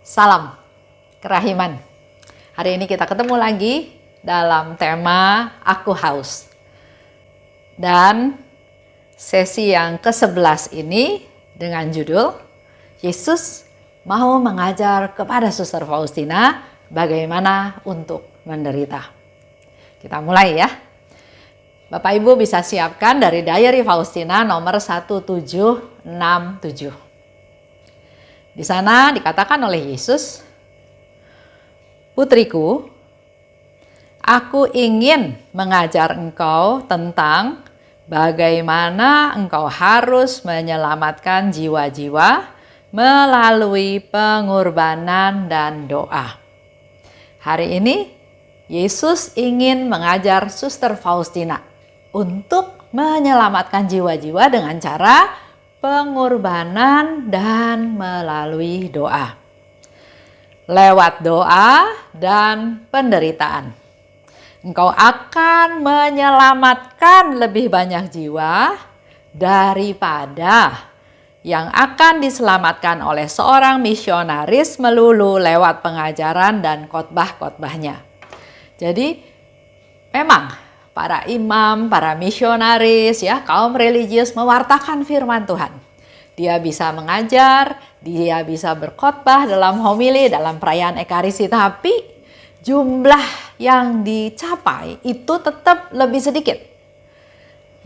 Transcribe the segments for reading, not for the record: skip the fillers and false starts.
Salam kerahiman. Hari ini kita ketemu lagi dalam tema Aku Haus. Dan sesi yang ke-11 ini dengan judul Yesus mau mengajar kepada Suster Faustina bagaimana untuk menderita. Kita mulai ya. Bapak Ibu bisa siapkan dari Diary Faustina nomor 1767. Di sana dikatakan oleh Yesus, "Putriku, aku ingin mengajar engkau tentang bagaimana engkau harus menyelamatkan jiwa-jiwa melalui pengorbanan dan doa." Hari ini Yesus ingin mengajar Suster Faustina untuk menyelamatkan jiwa-jiwa dengan cara pengorbanan dan melalui doa. Lewat doa dan penderitaan, engkau akan menyelamatkan lebih banyak jiwa daripada yang akan diselamatkan oleh seorang misionaris melulu lewat pengajaran dan khotbah-khotbahnya. Jadi memang para imam, para misionaris, ya, kaum religius mewartakan firman Tuhan. Dia bisa mengajar, dia bisa berkhotbah dalam homili, dalam perayaan Ekaristi, tapi jumlah yang dicapai itu tetap lebih sedikit.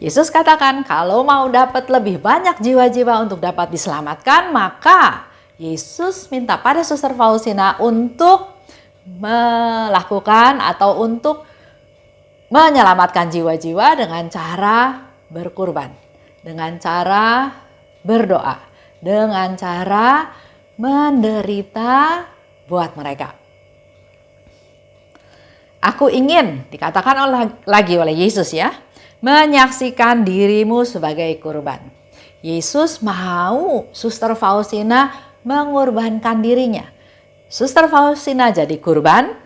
Yesus katakan kalau mau dapat lebih banyak jiwa-jiwa untuk dapat diselamatkan, maka Yesus minta pada Suster Faustina untuk melakukan atau untuk menyelamatkan jiwa-jiwa dengan cara berkurban, dengan cara berdoa, dengan cara menderita buat mereka. Aku ingin, dikatakan lagi oleh Yesus ya, menyaksikan dirimu sebagai kurban. Yesus mau Suster Faustina mengorbankan dirinya. Suster Faustina jadi kurban,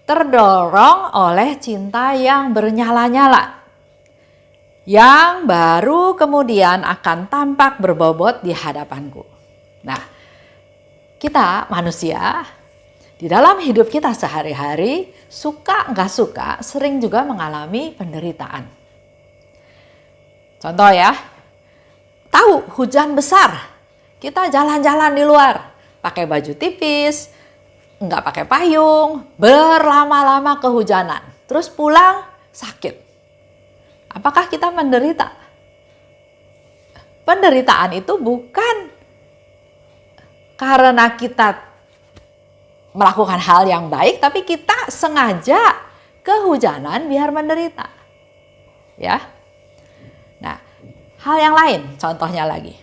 terdorong oleh cinta yang bernyala-nyala, yang baru kemudian akan tampak berbobot di hadapanku. Nah, kita manusia di dalam hidup kita sehari-hari, suka nggak suka, sering juga mengalami penderitaan. Contoh ya, tahu hujan besar, kita jalan-jalan di luar, pakai baju tipis, nggak pakai payung, berlama-lama kehujanan, terus pulang sakit. Apakah kita menderita? Penderitaan itu bukan karena kita melakukan hal yang baik, tapi kita sengaja kehujanan biar menderita. Ya. Nah, hal yang lain, contohnya lagi.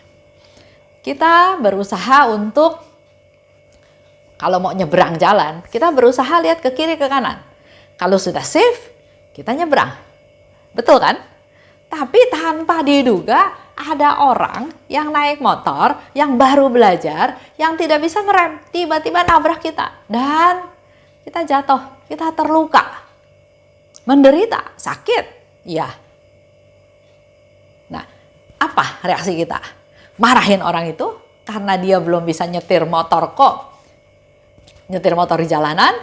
Kita berusaha untuk kalau mau nyebrang jalan, kita berusaha lihat ke kiri ke kanan. Kalau sudah safe, kita nyebrang. Betul kan? Tapi tanpa diduga ada orang yang naik motor, yang baru belajar, yang tidak bisa ngerem, tiba-tiba nabrak kita. Dan kita jatuh, kita terluka. Menderita, sakit. Ya. Nah, apa reaksi kita? Marahin orang itu karena dia belum bisa nyetir motor kok. Nyetir motor di jalanan,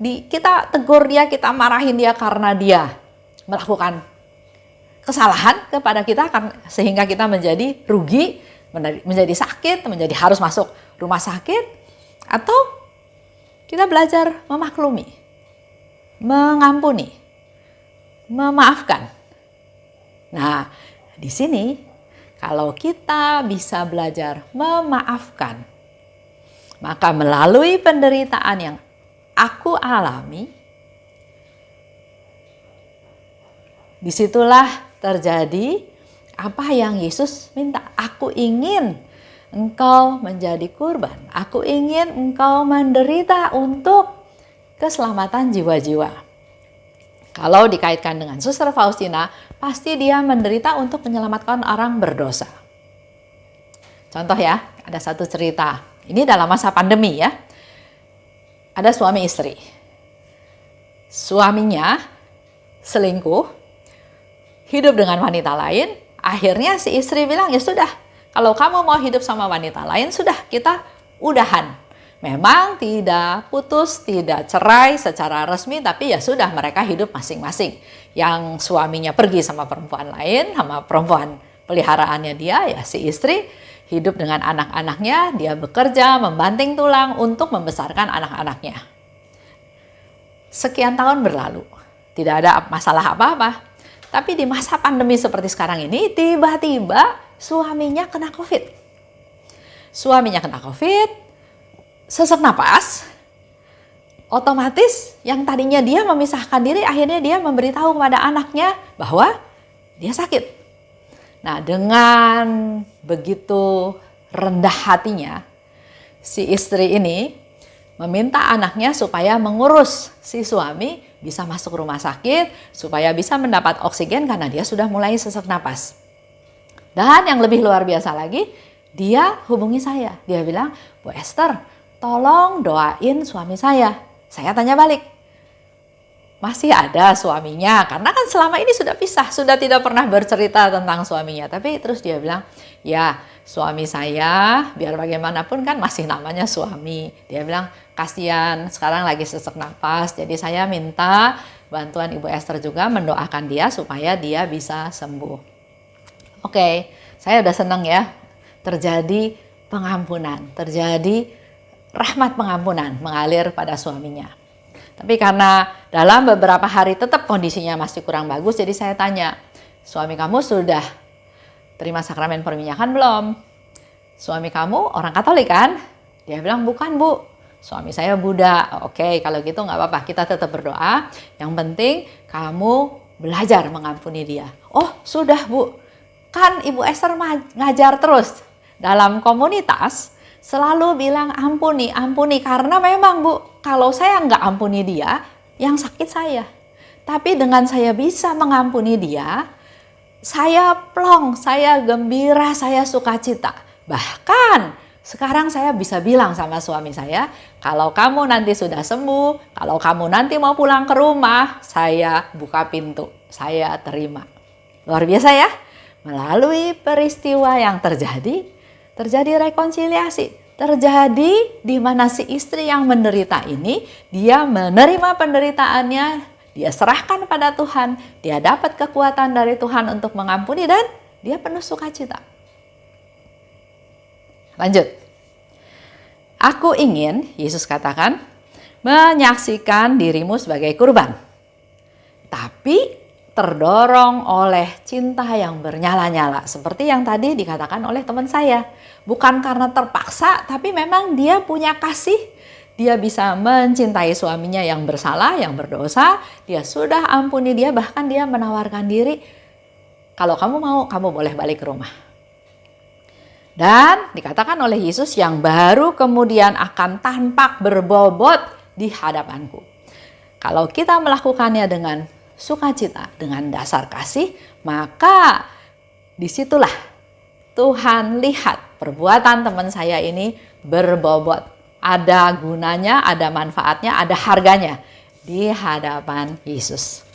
kita tegur dia, kita marahin dia karena dia melakukan kesalahan kepada kita, sehingga kita menjadi rugi, menjadi sakit, menjadi harus masuk rumah sakit, atau kita belajar memaklumi, mengampuni, memaafkan. Nah, di sini kalau kita bisa belajar memaafkan, maka melalui penderitaan yang aku alami, disitulah terjadi apa yang Yesus minta. Aku ingin engkau menjadi kurban. Aku ingin engkau menderita untuk keselamatan jiwa-jiwa. Kalau dikaitkan dengan Suster Faustina, pasti dia menderita untuk menyelamatkan orang berdosa. Contoh ya, ada satu cerita. Ini dalam masa pandemi ya. Ada suami istri. Suaminya selingkuh, hidup dengan wanita lain. Akhirnya si istri bilang, ya sudah, kalau kamu mau hidup sama wanita lain, sudah kita udahan. Memang tidak putus, tidak cerai secara resmi, tapi ya sudah mereka hidup masing-masing. Yang suaminya pergi sama perempuan lain, sama perempuan peliharaannya dia, ya si istri hidup dengan anak-anaknya, dia bekerja, membanting tulang untuk membesarkan anak-anaknya. Sekian tahun berlalu, tidak ada masalah apa-apa. Tapi di masa pandemi seperti sekarang ini, tiba-tiba suaminya kena COVID. Suaminya kena COVID, sesak napas, otomatis yang tadinya dia memisahkan diri, akhirnya dia memberitahu kepada anaknya bahwa dia sakit. Nah, dengan begitu rendah hatinya, si istri ini meminta anaknya supaya mengurus si suami bisa masuk rumah sakit, supaya bisa mendapat oksigen karena dia sudah mulai sesak napas. Dan yang lebih luar biasa lagi, dia hubungi saya. Dia bilang, Bu Esther, tolong doain suami saya. Saya tanya balik, masih ada suaminya? Karena kan selama ini sudah pisah, sudah tidak pernah bercerita tentang suaminya. Tapi terus dia bilang, ya suami saya biar bagaimanapun kan masih namanya suami. Dia bilang, kasihan sekarang lagi sesak napas. Jadi saya minta bantuan Ibu Esther juga mendoakan dia supaya dia bisa sembuh. Oke, saya udah seneng ya. Terjadi pengampunan, terjadi rahmat pengampunan mengalir pada suaminya. Tapi karena dalam beberapa hari tetap kondisinya masih kurang bagus, jadi saya tanya, suami kamu sudah terima sakramen perminyakan belum? Suami kamu orang Katolik kan? Dia bilang, bukan Bu, suami saya Buddha. Oke, kalau gitu nggak apa-apa, kita tetap berdoa. Yang penting kamu belajar mengampuni dia. Oh sudah Bu, kan Ibu Esther ngajar terus dalam komunitas, selalu bilang ampuni, ampuni. Karena memang Bu, kalau saya nggak ampuni dia, yang sakit saya. Tapi dengan saya bisa mengampuni dia, saya plong, saya gembira, saya sukacita. Bahkan sekarang saya bisa bilang sama suami saya, kalau kamu nanti sudah sembuh, kalau kamu nanti mau pulang ke rumah, saya buka pintu, saya terima. Luar biasa ya, melalui peristiwa yang terjadi rekonsiliasi. Terjadi di mana si istri yang menderita ini, dia menerima penderitaannya, dia serahkan pada Tuhan, dia dapat kekuatan dari Tuhan untuk mengampuni dan dia penuh sukacita. Lanjut. Aku ingin, Yesus katakan, menyaksikan dirimu sebagai kurban. Tapi terdorong oleh cinta yang bernyala-nyala. Seperti yang tadi dikatakan oleh teman saya. Bukan karena terpaksa, tapi memang dia punya kasih. Dia bisa mencintai suaminya yang bersalah, yang berdosa. Dia sudah ampuni dia, bahkan dia menawarkan diri. Kalau kamu mau, kamu boleh balik ke rumah. Dan dikatakan oleh Yesus yang baru kemudian akan tampak berbobot di hadapanku. Kalau kita melakukannya dengan sukacita, dengan dasar kasih, maka disitulah Tuhan lihat perbuatan teman saya ini berbobot. Ada gunanya, ada manfaatnya, ada harganya di hadapan Yesus.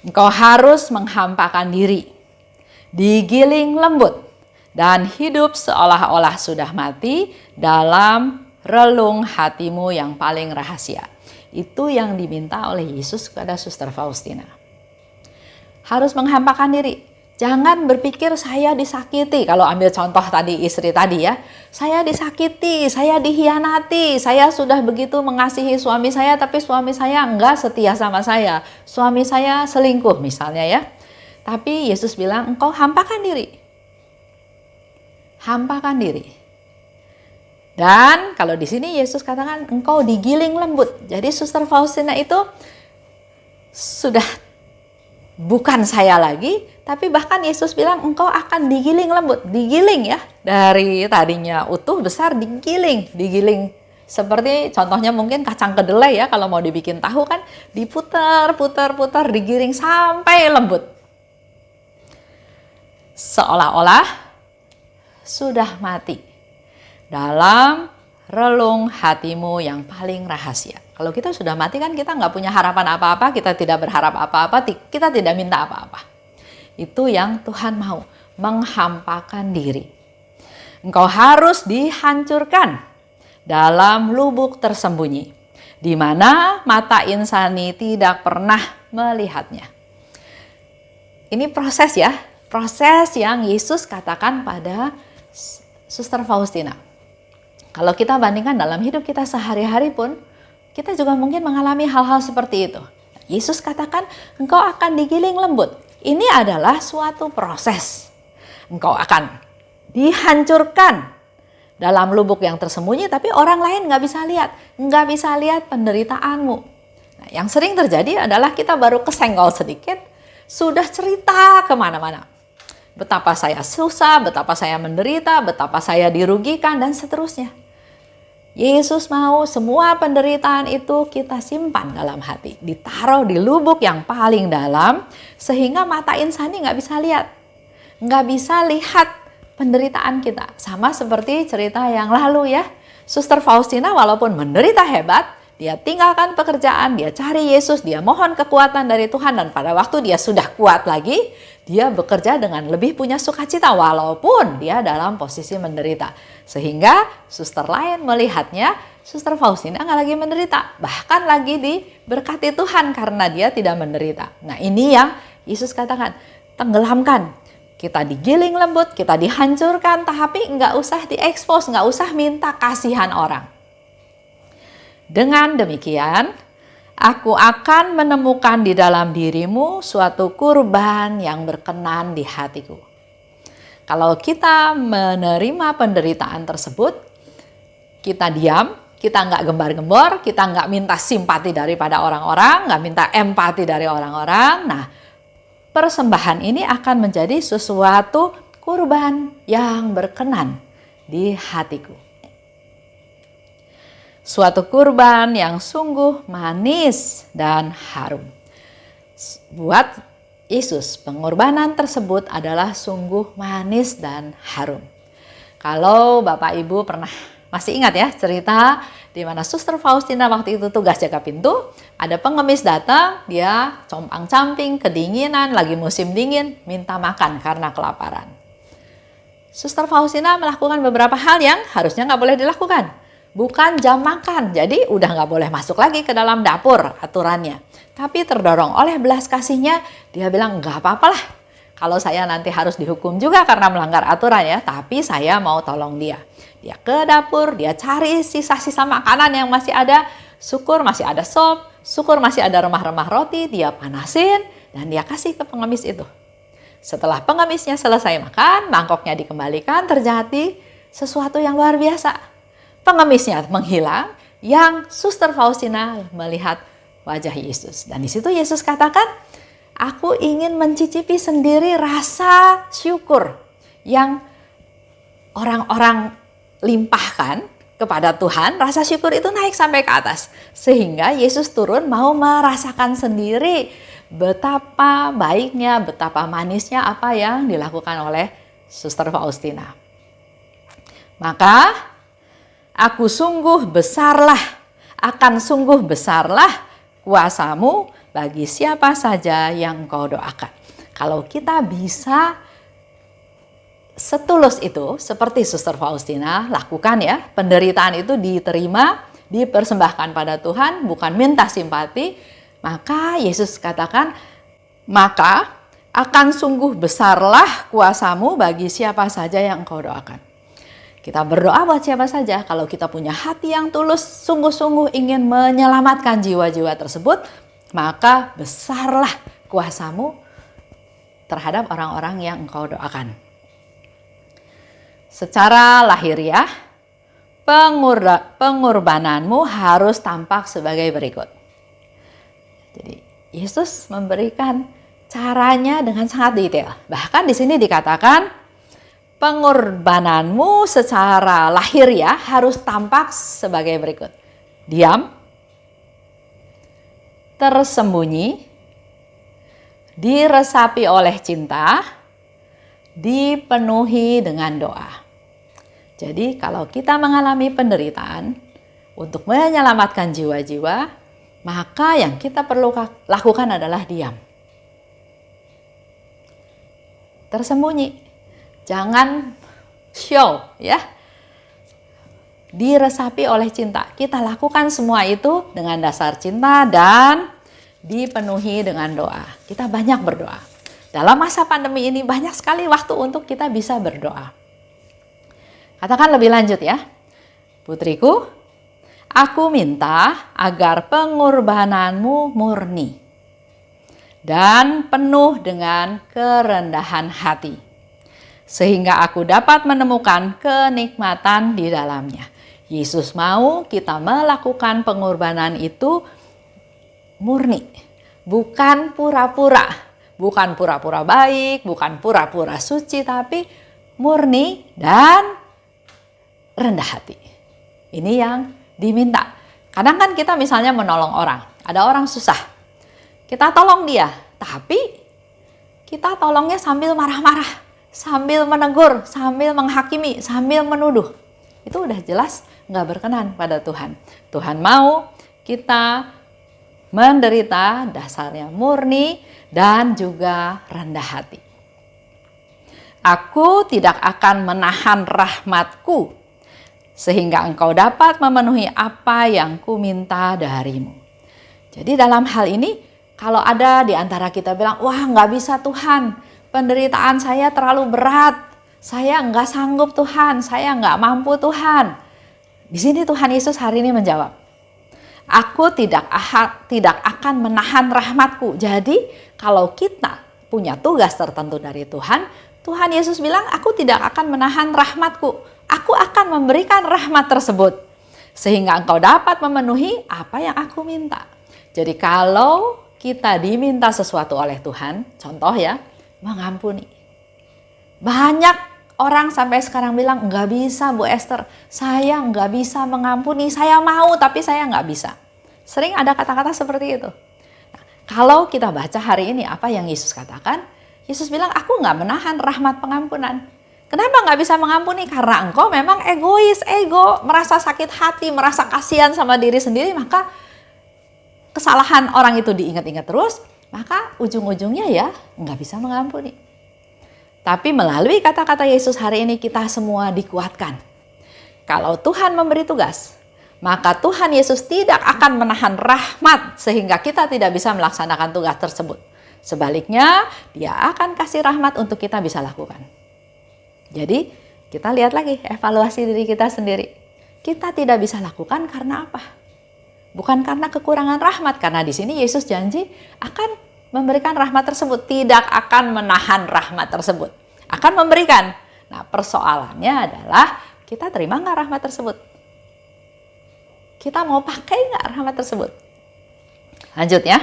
Engkau harus menghampakan diri, digiling lembut, dan hidup seolah-olah sudah mati dalam relung hatimu yang paling rahasia. Itu yang diminta oleh Yesus kepada Suster Faustina. Harus menghampakan diri. Jangan berpikir saya disakiti. Kalau ambil contoh tadi istri tadi ya. Saya disakiti, saya dikhianati. Saya sudah begitu mengasihi suami saya, tapi suami saya enggak setia sama saya. Suami saya selingkuh misalnya ya. Tapi Yesus bilang, engkau hampakan diri. Hampakan diri. Dan kalau di sini Yesus katakan engkau digiling lembut. Jadi Suster Faustina itu sudah bukan saya lagi, tapi bahkan Yesus bilang engkau akan digiling lembut. Digiling ya, dari tadinya utuh besar digiling. Seperti contohnya mungkin kacang kedelai ya, kalau mau dibikin tahu kan diputar, digiring sampai lembut. Seolah-olah sudah mati dalam relung hatimu yang paling rahasia. Kalau kita sudah mati kan kita nggak punya harapan apa-apa, kita tidak berharap apa-apa, kita tidak minta apa-apa. Itu yang Tuhan mau, menghampakan diri. Engkau harus dihancurkan dalam lubuk tersembunyi, di mana mata insani tidak pernah melihatnya. Ini proses ya, proses yang Yesus katakan pada Suster Faustina. Kalau kita bandingkan dalam hidup kita sehari-hari pun, kita juga mungkin mengalami hal-hal seperti itu. Yesus katakan, engkau akan digiling lembut. Ini adalah suatu proses. Engkau akan dihancurkan dalam lubuk yang tersembunyi, tapi orang lain nggak bisa lihat. Nggak bisa lihat penderitaanmu. Nah, yang sering terjadi adalah kita baru kesenggol sedikit, sudah cerita kemana-mana. Betapa saya susah, betapa saya menderita, betapa saya dirugikan, dan seterusnya. Yesus mau semua penderitaan itu kita simpan dalam hati, ditaruh di lubuk yang paling dalam, sehingga mata insani nggak bisa lihat. Nggak bisa lihat penderitaan kita. Sama seperti cerita yang lalu ya. Suster Faustina walaupun menderita hebat, dia tinggalkan pekerjaan, dia cari Yesus, dia mohon kekuatan dari Tuhan, dan pada waktu dia sudah kuat lagi, dia bekerja dengan lebih punya sukacita walaupun dia dalam posisi menderita. Sehingga suster lain melihatnya, Suster Faustina nggak lagi menderita, bahkan lagi diberkati Tuhan karena dia tidak menderita. Nah, ini yang Yesus katakan, tenggelamkan. Kita digiling lembut, kita dihancurkan, tapi nggak usah diekspos, nggak usah minta kasihan orang. Dengan demikian, aku akan menemukan di dalam dirimu suatu kurban yang berkenan di hatiku. Kalau kita menerima penderitaan tersebut, kita diam, kita nggak gembar-gembor, kita nggak minta simpati daripada orang-orang, nggak minta empati dari orang-orang. Nah, persembahan ini akan menjadi sesuatu kurban yang berkenan di hatiku. Suatu kurban yang sungguh manis dan harum. Buat Yesus, pengorbanan tersebut adalah sungguh manis dan harum. Kalau Bapak Ibu pernah masih ingat ya cerita di mana Suster Faustina waktu itu tugas jaga pintu, ada pengemis datang, dia compang-camping, kedinginan, lagi musim dingin, minta makan karena kelaparan. Suster Faustina melakukan beberapa hal yang harusnya nggak boleh dilakukan. Bukan jam makan, jadi udah nggak boleh masuk lagi ke dalam dapur aturannya. Tapi terdorong oleh belas kasihnya, dia bilang nggak apa-apalah. Kalau saya nanti harus dihukum juga karena melanggar aturan ya, tapi saya mau tolong dia. Dia ke dapur, dia cari sisa-sisa makanan yang masih ada, syukur masih ada sop, syukur masih ada remah-remah roti, dia panasin dan dia kasih ke pengemis itu. Setelah pengemisnya selesai makan, mangkoknya dikembalikan, terjadi sesuatu yang luar biasa. Pengemisnya menghilang, yang Suster Faustina melihat wajah Yesus. Dan di situ Yesus katakan, aku ingin mencicipi sendiri rasa syukur yang orang-orang limpahkan kepada Tuhan. Rasa syukur itu naik sampai ke atas. Sehingga Yesus turun mau merasakan sendiri betapa baiknya, betapa manisnya apa yang dilakukan oleh Suster Faustina. Maka akan sungguh besarlah kuasamu bagi siapa saja yang kau doakan. Kalau kita bisa setulus itu, seperti Suster Faustina lakukan ya, penderitaan itu diterima, dipersembahkan pada Tuhan, bukan minta simpati, maka Yesus katakan, maka akan sungguh besarlah kuasamu bagi siapa saja yang kau doakan. Kita berdoa buat siapa saja, kalau kita punya hati yang tulus, sungguh-sungguh ingin menyelamatkan jiwa-jiwa tersebut, maka besarlah kuasamu terhadap orang-orang yang engkau doakan. Secara lahiriah, pengorbananmu harus tampak sebagai berikut. Jadi Yesus memberikan caranya dengan sangat detail. Bahkan di sini dikatakan, pengorbananmu secara lahiriah harus tampak sebagai berikut. Diam, tersembunyi, diresapi oleh cinta, dipenuhi dengan doa. Jadi kalau kita mengalami penderitaan untuk menyelamatkan jiwa-jiwa, maka yang kita perlu lakukan adalah diam. Tersembunyi. Jangan show ya. diresapi oleh cinta. Kita lakukan semua itu dengan dasar cinta dan dipenuhi dengan doa. Kita banyak berdoa. Dalam masa pandemi ini banyak sekali waktu untuk kita bisa berdoa. Katakan lebih lanjut ya. Putriku, aku minta agar pengorbananmu murni dan penuh dengan kerendahan hati, sehingga aku dapat menemukan kenikmatan di dalamnya. Yesus mau kita melakukan pengorbanan itu murni, bukan pura-pura, bukan pura-pura baik, bukan pura-pura suci, tapi murni dan rendah hati. Ini yang diminta. Kadang kan kita misalnya menolong orang, ada orang susah, kita tolong dia, tapi kita tolongnya sambil marah-marah, sambil menegur, sambil menghakimi, sambil menuduh. Itu udah jelas nggak berkenan pada Tuhan. Tuhan mau kita menderita, dasarnya murni dan juga rendah hati. Aku tidak akan menahan rahmatku sehingga engkau dapat memenuhi apa yang ku minta darimu. Jadi dalam hal ini, kalau ada di antara kita bilang, wah nggak bisa Tuhan, penderitaan saya terlalu berat, saya nggak sanggup Tuhan, saya nggak mampu Tuhan. Di sini Tuhan Yesus hari ini menjawab, aku tidak akan menahan rahmatku. Jadi kalau kita punya tugas tertentu dari Tuhan, Tuhan Yesus bilang, aku tidak akan menahan rahmatku. Aku akan memberikan rahmat tersebut sehingga engkau dapat memenuhi apa yang aku minta. Jadi kalau kita diminta sesuatu oleh Tuhan, contoh ya, mengampuni. Banyak orang sampai sekarang bilang, nggak bisa Bu Esther, saya nggak bisa mengampuni, saya mau tapi saya nggak bisa. Sering ada kata-kata seperti itu. Nah, kalau kita baca hari ini apa yang Yesus katakan, Yesus bilang, aku nggak menahan rahmat pengampunan. Kenapa nggak bisa mengampuni? Karena engkau memang egois, ego, merasa sakit hati, merasa kasihan sama diri sendiri, maka kesalahan orang itu diingat-ingat terus, maka ujung-ujungnya ya nggak bisa mengampuni. Tapi melalui kata-kata Yesus hari ini kita semua dikuatkan. Kalau Tuhan memberi tugas, maka Tuhan Yesus tidak akan menahan rahmat sehingga kita tidak bisa melaksanakan tugas tersebut. Sebaliknya, Dia akan kasih rahmat untuk kita bisa lakukan. Jadi kita lihat lagi, evaluasi diri kita sendiri. Kita tidak bisa lakukan karena apa? Bukan karena kekurangan rahmat, karena di sini Yesus janji akan memberikan rahmat tersebut, tidak akan menahan rahmat tersebut, akan memberikan. Nah, persoalannya adalah kita terima nggak rahmat tersebut? Kita mau pakai nggak rahmat tersebut? Lanjut ya.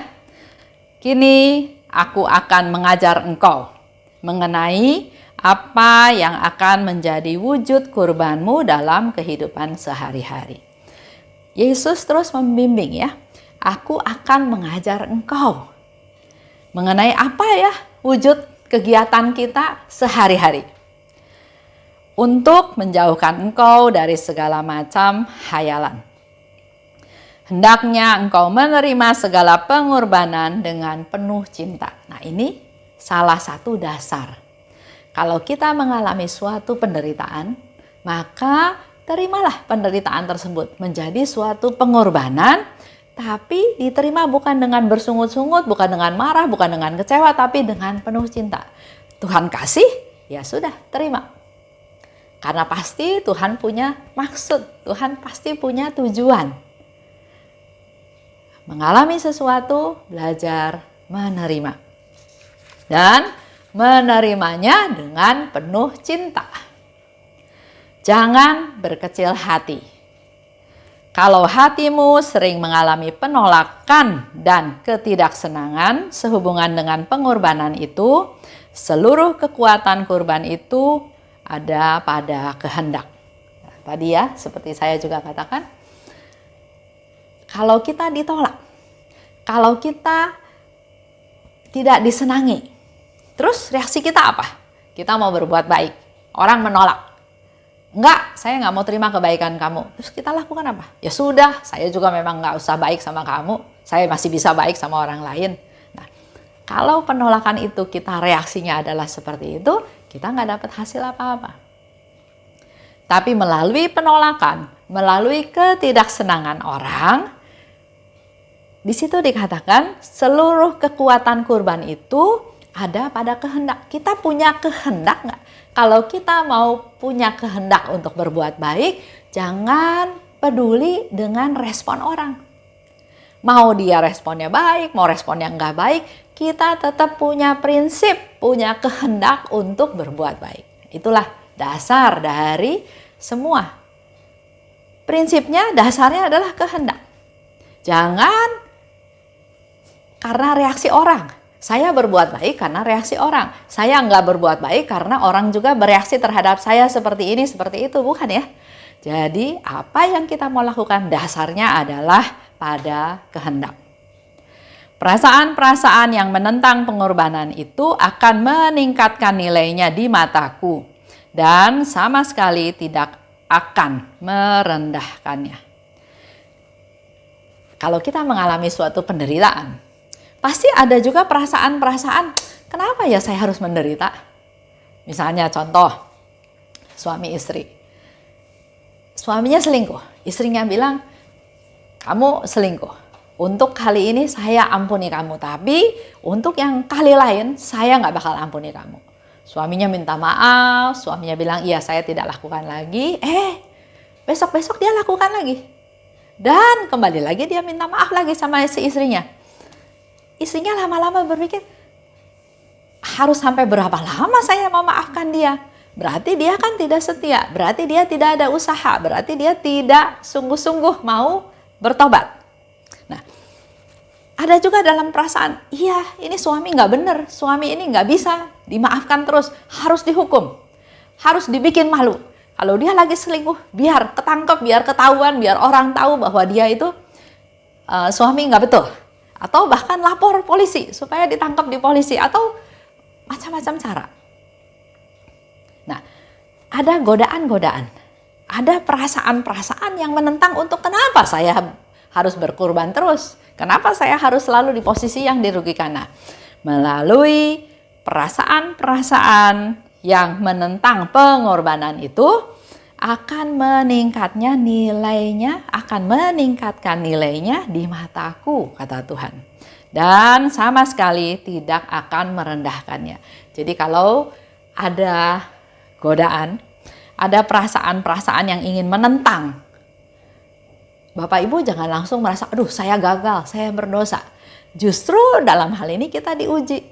Kini aku akan mengajar engkau mengenai apa yang akan menjadi wujud kurbanmu dalam kehidupan sehari-hari. Yesus terus membimbing ya. Aku akan mengajar engkau mengenai apa ya wujud kegiatan kita sehari-hari. Untuk menjauhkan engkau dari segala macam hayalan. Hendaknya engkau menerima segala pengorbanan dengan penuh cinta. Nah, ini salah satu dasar. Kalau kita mengalami suatu penderitaan, maka terimalah penderitaan tersebut menjadi suatu pengorbanan, tapi diterima bukan dengan bersungut-sungut, bukan dengan marah, bukan dengan kecewa, tapi dengan penuh cinta. Tuhan kasih, ya sudah, terima. Karena pasti Tuhan punya maksud, Tuhan pasti punya tujuan. Mengalami sesuatu, belajar menerima. Dan menerimanya dengan penuh cinta. Jangan berkecil hati. Kalau hatimu sering mengalami penolakan dan ketidaksenangan sehubungan dengan pengorbanan itu, seluruh kekuatan kurban itu ada pada kehendak. Nah, tadi ya, seperti saya juga katakan, kalau kita ditolak, kalau kita tidak disenangi, terus reaksi kita apa? Kita mau berbuat baik. Orang menolak. Enggak, saya nggak mau terima kebaikan kamu. Terus kita lakukan apa? Ya sudah, saya juga memang nggak usah baik sama kamu. Saya masih bisa baik sama orang lain. Nah, kalau penolakan itu kita reaksinya adalah seperti itu, kita nggak dapat hasil apa-apa. Tapi melalui penolakan, melalui ketidaksenangan orang. Di situ dikatakan seluruh kekuatan kurban itu ada pada kehendak. Kita punya kehendak nggak? Kalau kita mau punya kehendak untuk berbuat baik, jangan peduli dengan respon orang. Mau dia responnya baik, mau responnya nggak baik, kita tetap punya prinsip, punya kehendak untuk berbuat baik. Itulah dasar dari semua. Prinsipnya, dasarnya adalah kehendak. Jangan karena reaksi orang. Saya berbuat baik karena reaksi orang. Saya nggak berbuat baik karena orang juga bereaksi terhadap saya seperti ini, seperti itu. Bukan ya. Jadi apa yang kita mau lakukan dasarnya adalah pada kehendak. Perasaan-perasaan yang menentang pengorbanan itu akan meningkatkan nilainya di mataku. Dan sama sekali tidak akan merendahkannya. Kalau kita mengalami suatu penderitaan, pasti ada juga perasaan-perasaan, kenapa ya saya harus menderita? Misalnya contoh, suami istri. Suaminya selingkuh, istrinya bilang, kamu selingkuh. Untuk kali ini saya ampuni kamu, tapi untuk yang kali lain saya nggak bakal ampuni kamu. Suaminya minta maaf, suaminya bilang, iya saya tidak lakukan lagi. Besok-besok dia lakukan lagi. Dan kembali lagi dia minta maaf lagi sama si istrinya. Istrinya lama-lama berpikir, harus sampai berapa lama saya memaafkan dia? Berarti dia kan tidak setia, berarti dia tidak ada usaha, berarti dia tidak sungguh-sungguh mau bertobat. Nah, ada juga dalam perasaan, iya ini suami nggak benar, suami ini nggak bisa dimaafkan terus, harus dihukum, harus dibikin malu. Kalau dia lagi selingkuh, biar ketangkep, biar ketahuan, biar orang tahu bahwa dia itu suami nggak betul. Atau bahkan lapor polisi supaya ditangkap di polisi atau macam-macam cara. Nah, ada godaan-godaan, ada perasaan-perasaan yang menentang untuk kenapa saya harus berkurban terus, kenapa saya harus selalu di posisi yang dirugikan. Nah, melalui perasaan-perasaan yang menentang pengorbanan itu akan meningkatkan nilainya di mataku, kata Tuhan. Dan sama sekali tidak akan merendahkannya. Jadi kalau ada godaan, ada perasaan-perasaan yang ingin menentang, Bapak Ibu jangan langsung merasa, aduh saya gagal, saya berdosa. Justru dalam hal ini kita diuji.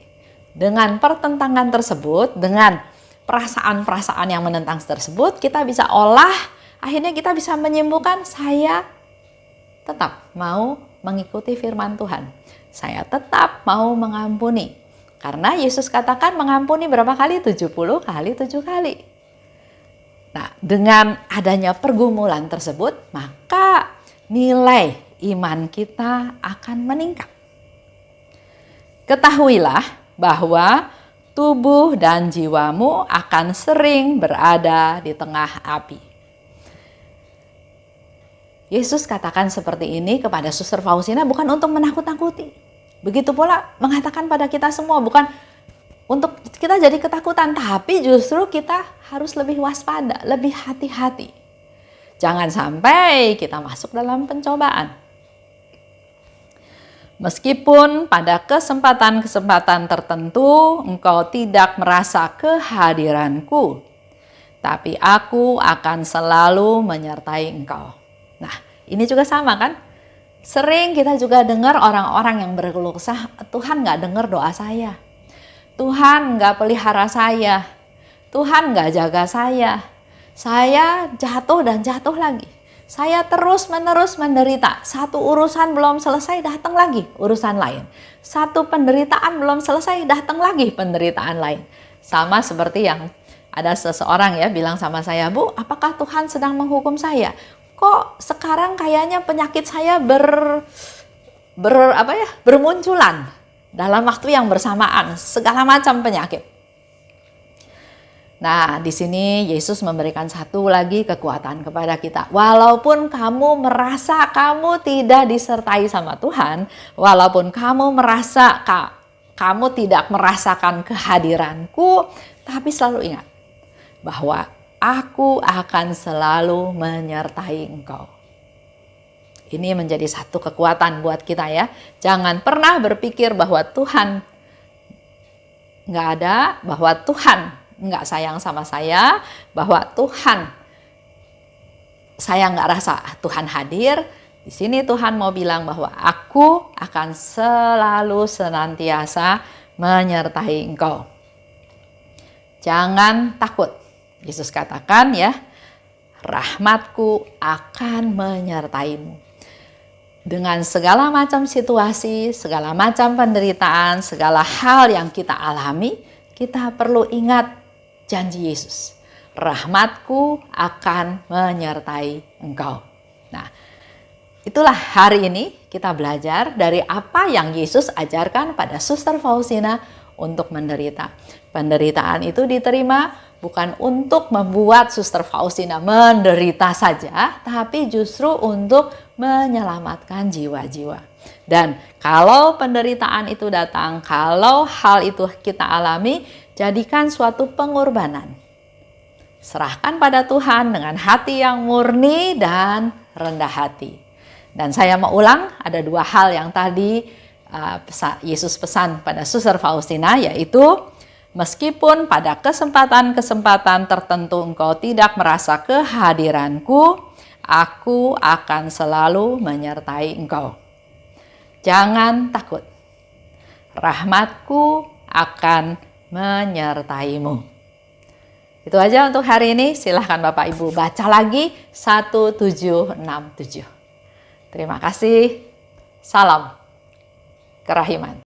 Dengan pertentangan tersebut, dengan perasaan-perasaan yang menentang tersebut, kita bisa olah, akhirnya kita bisa menyimpulkan saya tetap mau mengikuti firman Tuhan. Saya tetap mau mengampuni. Karena Yesus katakan mengampuni berapa kali? 70 kali 7 kali. Nah, dengan adanya pergumulan tersebut, maka nilai iman kita akan meningkat. Ketahuilah bahwa tubuh dan jiwamu akan sering berada di tengah api. Yesus katakan seperti ini kepada Suster Faustina bukan untuk menakut-nakuti. Begitu pula mengatakan pada kita semua bukan untuk kita jadi ketakutan, tapi justru kita harus lebih waspada, lebih hati-hati. Jangan sampai kita masuk dalam pencobaan. Meskipun pada kesempatan-kesempatan tertentu engkau tidak merasa kehadiranku, tapi aku akan selalu menyertai engkau. Nah, ini juga sama kan? Sering kita juga dengar orang-orang yang berkeluh kesah, Tuhan gak dengar doa saya. Tuhan gak pelihara saya. Tuhan gak jaga saya. Saya jatuh dan jatuh lagi. Saya terus-menerus menderita. Satu urusan belum selesai, datang lagi urusan lain. Satu penderitaan belum selesai, datang lagi penderitaan lain. Sama seperti yang ada seseorang ya bilang sama saya, Bu, apakah Tuhan sedang menghukum saya? Kok sekarang kayaknya penyakit saya bermunculan dalam waktu yang bersamaan, segala macam penyakit. Nah, di sini Yesus memberikan satu lagi kekuatan kepada kita. Walaupun kamu merasa kamu tidak disertai sama Tuhan, walaupun kamu merasa kamu tidak merasakan kehadiranku, tapi selalu ingat bahwa aku akan selalu menyertai engkau. Ini menjadi satu kekuatan buat kita ya. Jangan pernah berpikir bahwa Tuhan nggak ada, bahwa Tuhan nggak sayang sama saya, bahwa saya nggak rasa Tuhan hadir. Di sini Tuhan mau bilang bahwa aku akan selalu senantiasa menyertai engkau. Jangan takut. Yesus katakan ya, rahmatku akan menyertaimu. Dengan segala macam situasi, segala macam penderitaan, segala hal yang kita alami, kita perlu ingat janji Yesus. Rahmatku akan menyertai engkau. Nah, itulah hari ini kita belajar dari apa yang Yesus ajarkan pada Suster Faustina untuk menderita. Penderitaan itu diterima bukan untuk membuat Suster Faustina menderita saja, tapi justru untuk menyelamatkan jiwa-jiwa. Dan kalau penderitaan itu datang, kalau hal itu kita alami, jadikan suatu pengorbanan. Serahkan pada Tuhan dengan hati yang murni dan rendah hati. Dan saya mau ulang, ada dua hal yang tadi Yesus pesan pada Suster Faustina, yaitu meskipun pada kesempatan-kesempatan tertentu engkau tidak merasa kehadiranku, aku akan selalu menyertai engkau. Jangan takut. Rahmatku akan menyertaimu. Itu aja untuk hari ini. Silahkan Bapak Ibu baca lagi 1767. Terima kasih. Salam kerahiman.